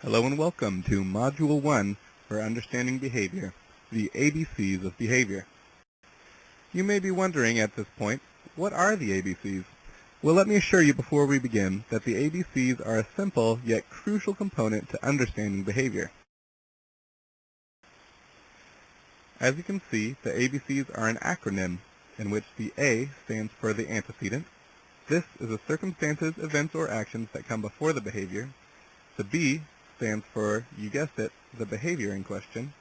Hello and welcome to Module 1 for Understanding Behavior, the ABCs of Behavior. You may be wondering at this point, what are the ABCs? Well, let me assure you before we begin that the ABCs are a simple yet crucial component to understanding behavior. As you can see, the ABCs are an acronym in which the A stands for the antecedent. This is the circumstances, events, or actions that come before the behavior. The B stands for, you guessed it, the behavior in question.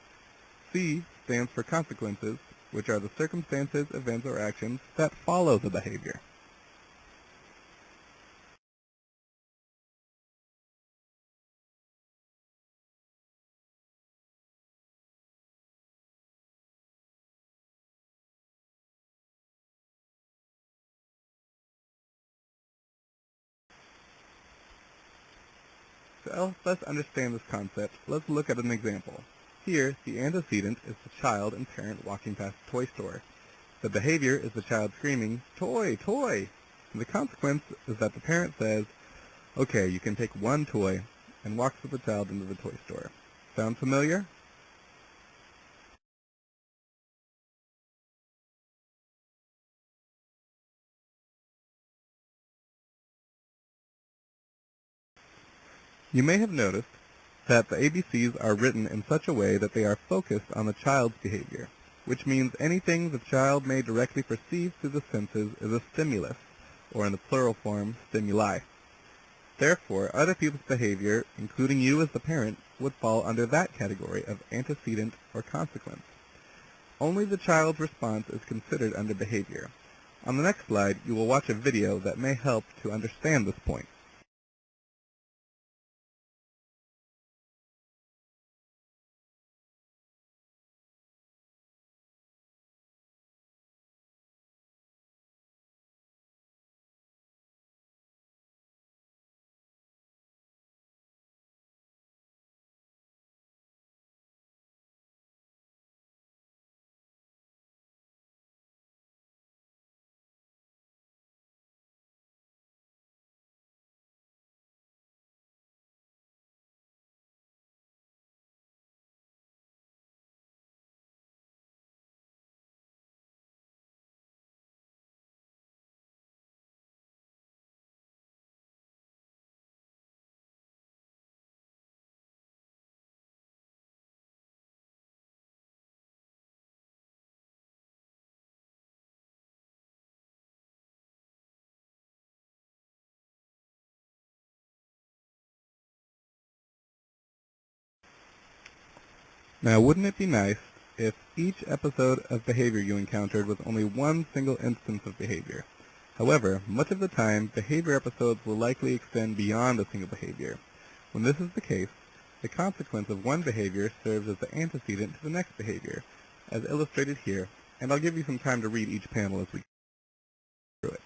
C stands for consequences, which are the circumstances, events, or actions that follow the behavior. To help us understand this concept, let's look at an example. Here, the antecedent is the child and parent walking past a toy store. The behavior is the child screaming, "Toy, toy!" And the consequence is that the parent says, "Okay, you can take one toy," and walks with the child into the toy store. Sound familiar? You may have noticed that the ABCs are written in such a way that they are focused on the child's behavior, which means anything the child may directly perceive through the senses is a stimulus, or in the plural form, stimuli. Therefore, other people's behavior, including you as the parent, would fall under that category of antecedent or consequence. Only the child's response is considered under behavior. On the next slide, you will watch a video that may help to understand this point. Now, wouldn't it be nice if each episode of behavior you encountered was only one single instance of behavior? However, much of the time, behavior episodes will likely extend beyond a single behavior. When this is the case, the consequence of one behavior serves as the antecedent to the next behavior, as illustrated here, and I'll give you some time to read each panel as we go through it.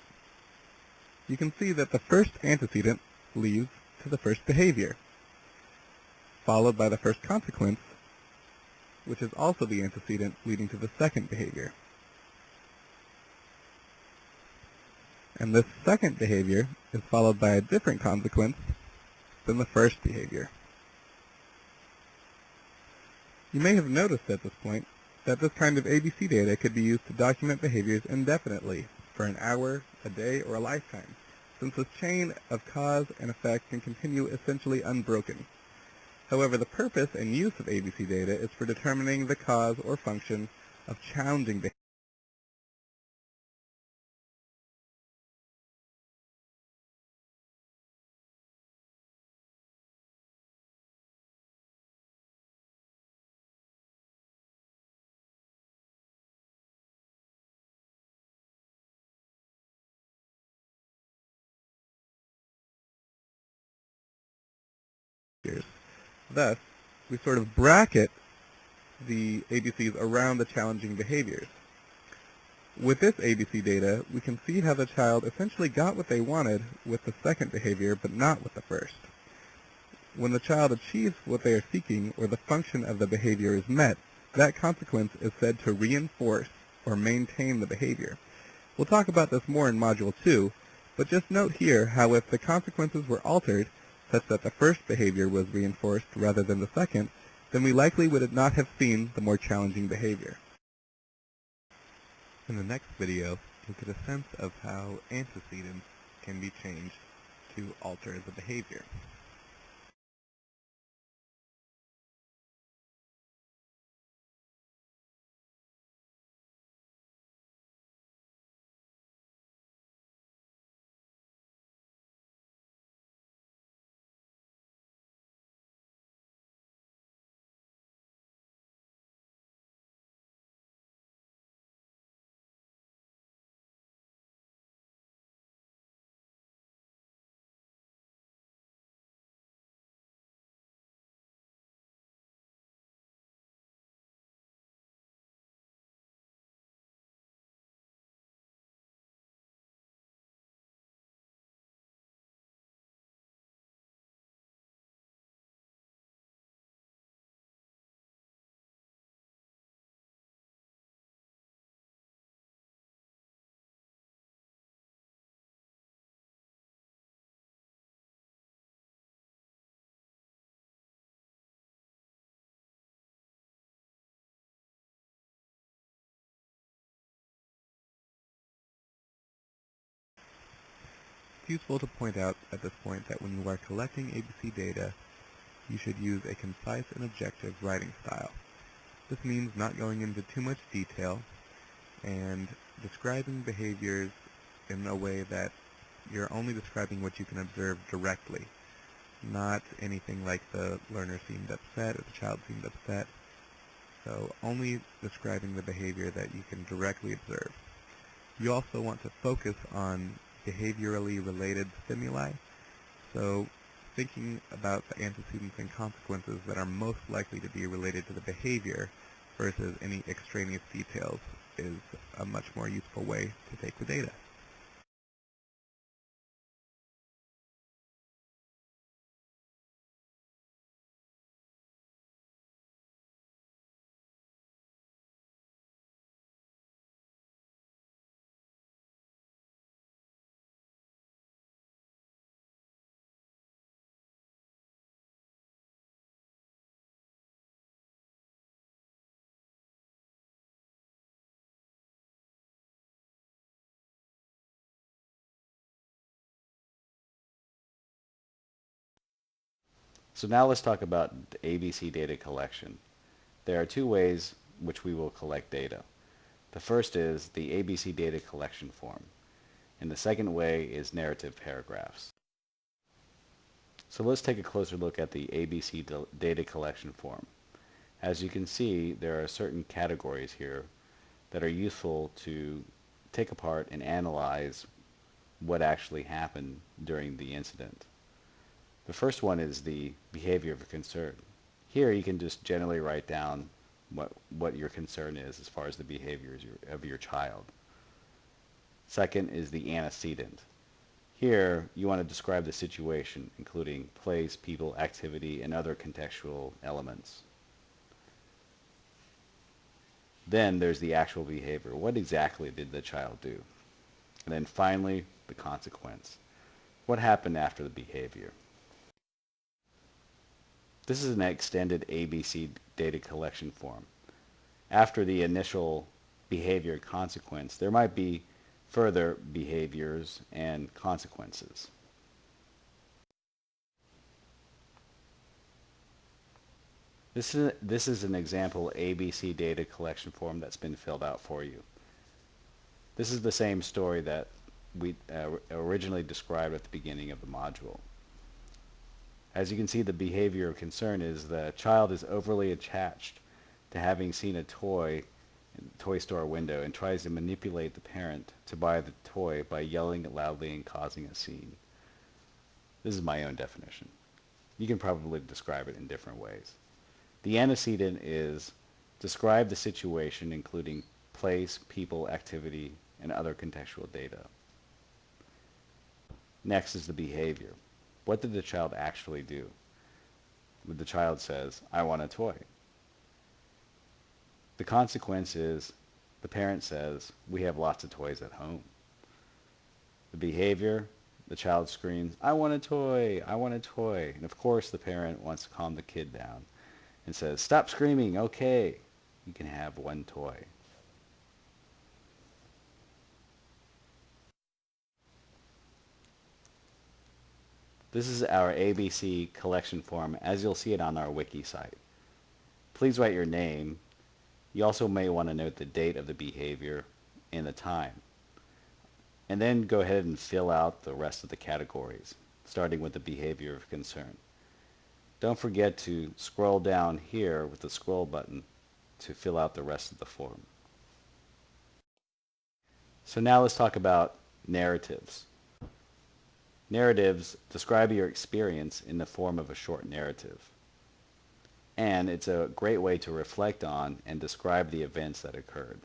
You can see that the first antecedent leads to the first behavior, followed by the first consequence, which is also the antecedent leading to the second behavior. And this second behavior is followed by a different consequence than the first behavior. You may have noticed at this point that this kind of ABC data could be used to document behaviors indefinitely, for an hour, a day, or a lifetime, since this chain of cause and effect can continue essentially unbroken. However, the purpose and use of ABC data is for determining the cause or function of challenging behavior. Thus, we sort of bracket the ABCs around the challenging behaviors. With this ABC data, we can see how the child essentially got what they wanted with the second behavior, but not with the first. When the child achieves what they are seeking, or the function of the behavior is met, that consequence is said to reinforce or maintain the behavior. We'll talk about this more in Module 2, but just note here how if the consequences were altered, such that the first behavior was reinforced rather than the second, then we likely would not have seen the more challenging behavior. In the next video, you'll get a sense of how antecedents can be changed to alter the behavior. It's useful to point out at this point that when you are collecting ABC data, you should use a concise and objective writing style. This means not going into too much detail and describing behaviors in a way that you're only describing what you can observe directly, not anything like the learner seemed upset or the child seemed upset. So only describing the behavior that you can directly observe. You also want to focus on behaviorally related stimuli, so thinking about the antecedents and consequences that are most likely to be related to the behavior versus any extraneous details is a much more useful way to take the data. So now let's talk about the ABC data collection. There are two ways which we will collect data. The first is the ABC data collection form, and the second way is narrative paragraphs. So let's take a closer look at the ABC data collection form. As you can see, there are certain categories here that are useful to take apart and analyze what actually happened during the incident. The first one is the behavior of concern. Here you can just generally write down what your concern is as far as the behaviors of your child. Second is the antecedent. Here you want to describe the situation, including place, people, activity, and other contextual elements. Then there's the actual behavior. What exactly did the child do? And then finally, the consequence. What happened after the behavior? This is an extended ABC data collection form. After the initial behavior consequence, there might be further behaviors and consequences. This is an example ABC data collection form that's been filled out for you. This is the same story that we originally described at the beginning of the module. As you can see, the behavior of concern is the child is overly attached to having seen a toy in the toy store window and tries to manipulate the parent to buy the toy by yelling loudly and causing a scene. This is my own definition. You can probably describe it in different ways. The antecedent is describe the situation, including place, people, activity, and other contextual data. Next is the behavior. What did the child actually do? The child says, I want a toy. The consequence is the parent says, we have lots of toys at home. The behavior, the child screams, "I want a toy, I want a toy." And of course the parent wants to calm the kid down and says, "Stop screaming, okay, you can have one toy." This is our ABC collection form as you'll see it on our wiki site. Please write your name. You also may want to note the date of the behavior and the time. And then go ahead and fill out the rest of the categories, starting with the behavior of concern. Don't forget to scroll down here with the scroll button to fill out the rest of the form. So now let's talk about narratives. Narratives describe your experience in the form of a short narrative. And it's a great way to reflect on and describe the events that occurred.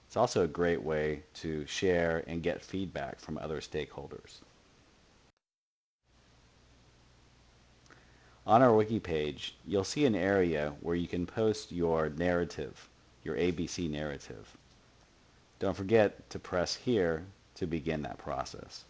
It's also a great way to share and get feedback from other stakeholders. On our wiki page, you'll see an area where you can post your narrative, your ABC narrative. Don't forget to press here to begin that process.